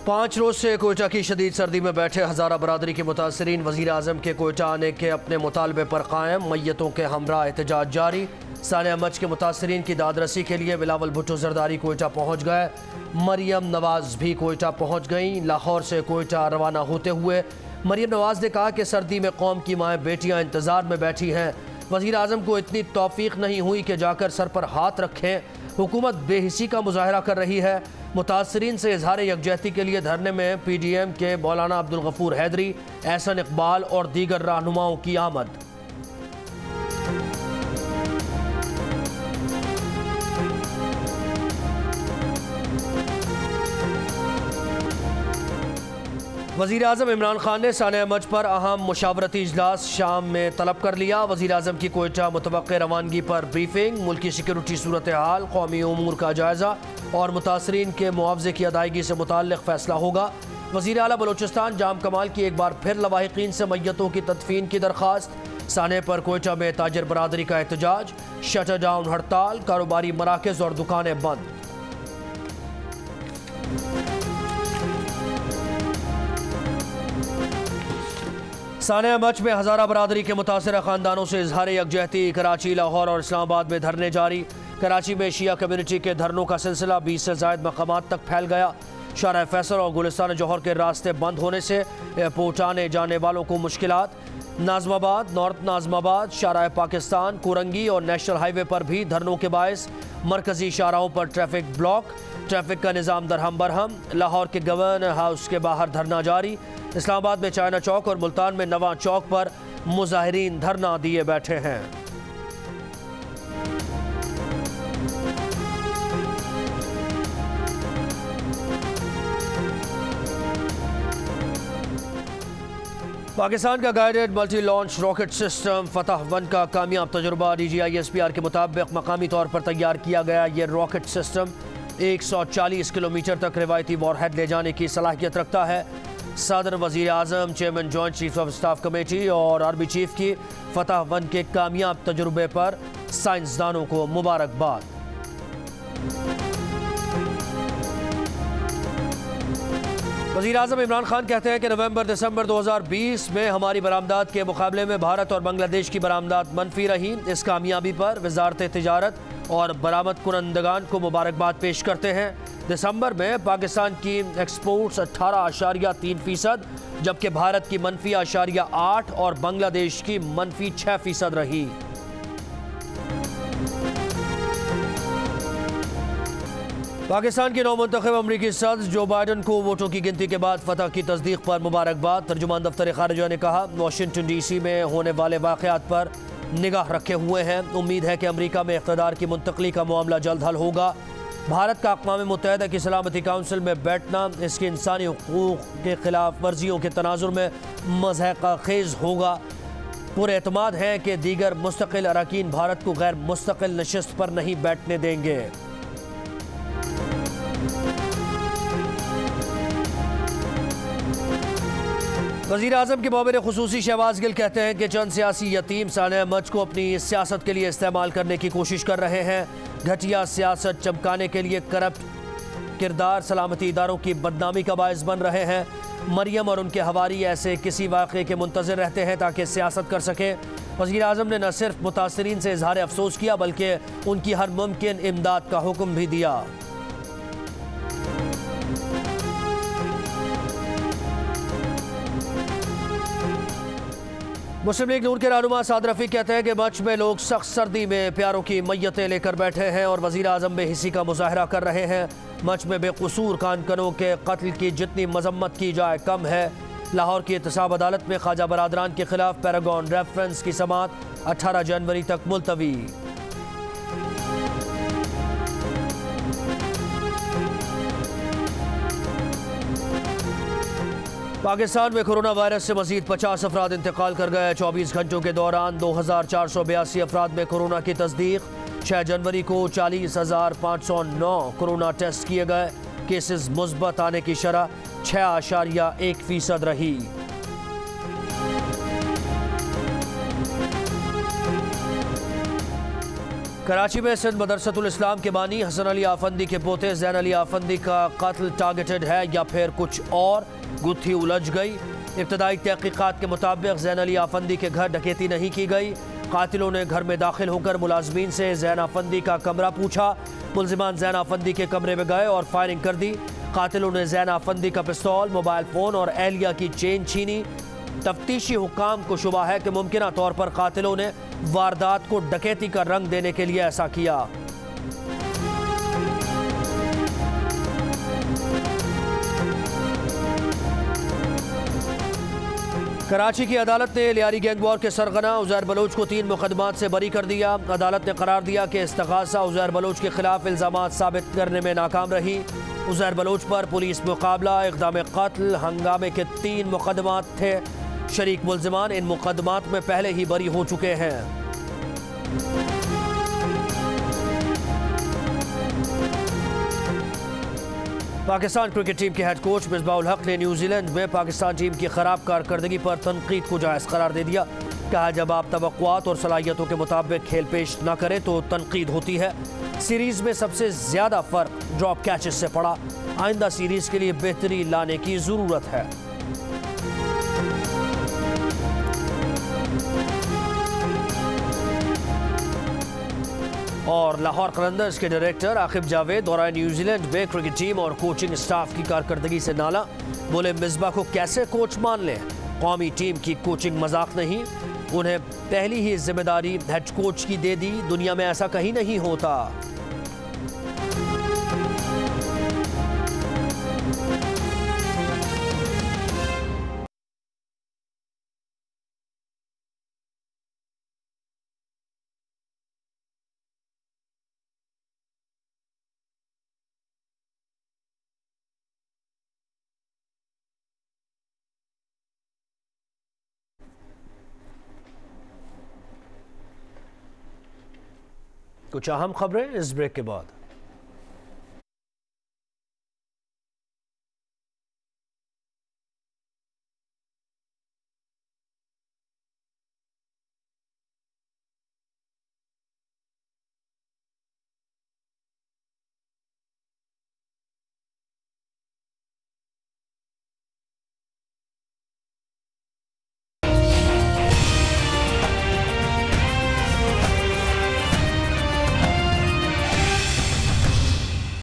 5 रोज से कोयटा की शदीद सर्दी में बैठे हज़ारा बरादरी के मुतासरीन वज़ीर आज़म के कोयटा आने के अपने मुतालबे पर कायम। मैयतों के हमरा एहतजाज जारी। सानिया मच के मुतासरीन की दादरसी के लिए बिलावल भुट्टो जरदारी कोयटा पहुँच गए। मरियम नवाज़ भी कोयटा पहुँच गईं। लाहौर से कोयटा रवाना होते हुए मरियम नवाज़ ने कहा कि सर्दी में कौम की माएँ बेटियाँ इंतज़ार में बैठी हैं। वज़ीर आज़म को इतनी तौफीक नहीं हुई कि जाकर सर पर हाथ रखें। हुकूमत बेहिसी का मुजाहरा कर रही है। मुतासरीन से इजहार यकजहती के लिए धरने में PDM के मौलाना अब्दुल गफूर हैदरी, एहसन इकबाल और दीगर रहनुमाओं की आमद। वज़ीर आज़म इमरान खान ने सानिया मच पर अहम मुशावरती इजलास शाम में तलब कर लिया। वज़ीर आज़म की कोयटा मुतवक्के रवानगी पर ब्रीफिंग, मुल्की सिक्योरिटी सूरत हाल, कौमी उमूर का जायज़ा और मुतासरीन के मुआवजे की अदायगी से मुताल्लिक़ फ़ैसला होगा। वज़ीर आला बलोचिस्तान जाम कमाल की एक बार फिर लवाहिकीन से मैयतों की तदफीन की दरख्वास्त। साने पर कोयटा में ताजर बरादरी का एहतजाज, शटर डाउन हड़ताल, कारोबारी मराकज़ और दुकानें बंद। सानिया मच में हज़ारा बरादरी के मुतासरा ख़ानदानों से इजहार यकजहती। कराची, लाहौर और इस्लामाबाद में धरने जारी। कराची में शिया कम्यूनिटी के धरनों का सिलसिला 20 से ज़ायद मकामात तक फैल गया। शारा फैसल और गुलिस्तान जौहर के रास्ते बंद होने से एयरपोर्ट आने जाने वालों को मुश्किलात। नाज़माबाद, नॉर्थ नाज़माबाद, शारा पाकिस्तान, कोरंगी और नेशनल हाईवे पर भी धरनों के बायस मरकजी शाहराहों पर ट्रैफिक ब्लॉक। ट्रैफिक का निज़ाम दरहम बरहम। लाहौर के गवर्नर हाउस के बाहर धरना जारी। इस्लामाबाद में चाइना चौक और मुल्तान में नवा चौक पर मुजाहिरीन धरना दिए बैठे हैं। पाकिस्तान का guided multi launch rocket system Fatah का कामयाब तजुर्बा। DGI SPR के मुताबिक मकामी तौर पर तैयार किया गया ये रॉकेट सिस्टम 140 किलोमीटर तक रिवायती वॉरहेड ले जाने की सलाहियत रखता है। सदर, वज़ीर आज़म, chairman joint chief of staff committee और आर्मी चीफ की फतह-1 के कामयाब तजुर्बे पर साइंसदानों को मुबारकबाद। वज़ीर आज़म इमरान खान कहते हैं कि नवंबर-दिसंबर 2020 में हमारी बरामदात के मुकाबले में भारत और बांग्लादेश की बरामदात मनफी रही। इस कामयाबी पर वज़ारत तिजारत और बरामद कुनंदगान को मुबारकबाद पेश करते हैं। दिसंबर में पाकिस्तान की एक्सपोर्ट्स 18.3%, जबकि भारत की -8% और बांग्लादेश की -6% रही। पाकिस्तान के नौमुंतखब अमरीकी सदर जो बाइडन को वोटों की गिनती के बाद फतह की तस्दीक पर मुबारकबाद। तर्जुमान दफ्तर खारिजा ने कहा, वाशिंगटन DC में होने वाले वाक़यात पर निगाह रखे हुए हैं। उम्मीद है कि अमरीका में इक़्तिदार की मुंतकली का मामला जल्द हल होगा। भारत का अक़वाम मुत्तहिदा की सलामती काउंसिल में बैठना इसकी इंसानी हुकूक़ के खिलाफ वर्जियों के तनाजुर में मज़हक़ा खेज़ होगा। पूरे एतमाद है कि दीगर मुस्तकिल अरकान भारत को गैर मुस्तकिल नशिस्त पर नहीं बैठने देंगे। वज़ीर आज़म के मामले खुसूसी शहबाज गिल कहते हैं कि चंद सियासी यतीम सानिया मच को अपनी सियासत के लिए इस्तेमाल करने की कोशिश कर रहे हैं। घटिया सियासत चमकाने के लिए करप्ट किरदार सलामती इदारों की बदनामी का बायस बन रहे हैं। मरियम और उनके हवारी ऐसे किसी वाक़े के मुंतज़िर रहते हैं ताकि सियासत कर सकें। वज़ीर आज़म ने न सिर्फ मुतासरीन से इजहार अफसोस किया बल्कि उनकी हर मुमकिन इमदाद का हुक्म भी दिया। मुस्लिम लीग नून के रहनुमा साद रफ़ीक कहते हैं कि मच में लोग सख्त सर्दी में प्यारों की मैयतें लेकर बैठे हैं और वज़ीर आज़म बेहिसी का मुजाहरा कर रहे हैं। मच में बेकसूर कानकनों के कत्ल की जितनी मजम्मत की जाए कम है। लाहौर की एहतसाब अदालत में ख्वाजा बरादरान के खिलाफ पैरागॉन रेफरेंस की समाअत 18 जनवरी तक मुलतवी। पाकिस्तान में कोरोना वायरस से मजीद 50 अफराद इंतकाल कर गए। 24 घंटों के दौरान 2482 अफराद में कोरोना की तस्दीक। 6 जनवरी को 40,509 कोरोना टेस्ट किए गए। केसेस मुस्बत आने की शरह 6.1% रही। कराची में सिंध मदरसतुल इस्लाम के बानी हसन अली आफंदी के पोते जैन अली आफंदी का कत्ल टारगेटेड है या फिर कुछ और, गुत्थी उलझ गई। इब्तदाई तहकीकात के मुताबिक जैन अली आफंदी के घर डकैती नहीं की गई। कातिलों ने घर में दाखिल होकर मुलाजमीन से जैन आफंदी का कमरा पूछा। मुलजिमान जैन आफंदी के कमरे में गए और फायरिंग कर दी। कातिलों ने जैन आफंदी का पिस्तौल, मोबाइल फ़ोन और एहलिया की चेन छीनी। तफ्तीशी हुक्काम को शुबा है कि मुमकिना तौर पर कातिलों ने वारदात को डकैती का रंग देने के लिए ऐसा किया। कराची की अदालत ने लियारी गैंग वॉर के सरगना उज़ैर बलोच को 3 मुकदमात से बरी कर दिया। अदालत ने करार दिया कि इस्तग़ासा उज़ैर बलोच के खिलाफ इल्ज़ामात साबित करने में नाकाम रही। उज़ैर बलोच पर पुलिस मुकाबला, इक़दाम कत्ल, हंगामे के 3 मुकदमात थे। शरीक मुल्ज़िमान इन मुकदमात में पहले ही बरी हो चुके हैं। पाकिस्तान क्रिकेट टीम के हेड कोच मिसबाहुल हक ने न्यूजीलैंड में पाकिस्तान टीम की खराब कारकर्दगी पर तनकीद को जायज़ करार दे दिया। कहा, जब आप तवक्कुआत और सलाहियतों के मुताबिक खेल पेश न करें तो तनकीद होती है। सीरीज़ में सबसे ज़्यादा फ़र्क ड्रॉप कैचेस से पड़ा। आइंदा सीरीज़ के लिए बेहतरी लाने की ज़रूरत है। और लाहौर कलंदर्स के डायरेक्टर आकिब जावेद दौरान न्यूजीलैंड में क्रिकेट टीम और कोचिंग स्टाफ की कारकर्दगी से नाला। बोले, मिसबा को कैसे कोच मान लें, कौमी टीम की कोचिंग मजाक नहीं, उन्हें पहली ही जिम्मेदारी हेड कोच की दे दी। दुनिया में ऐसा कहीं नहीं होता। कुछ अहम खबरें इस ब्रेक के बाद।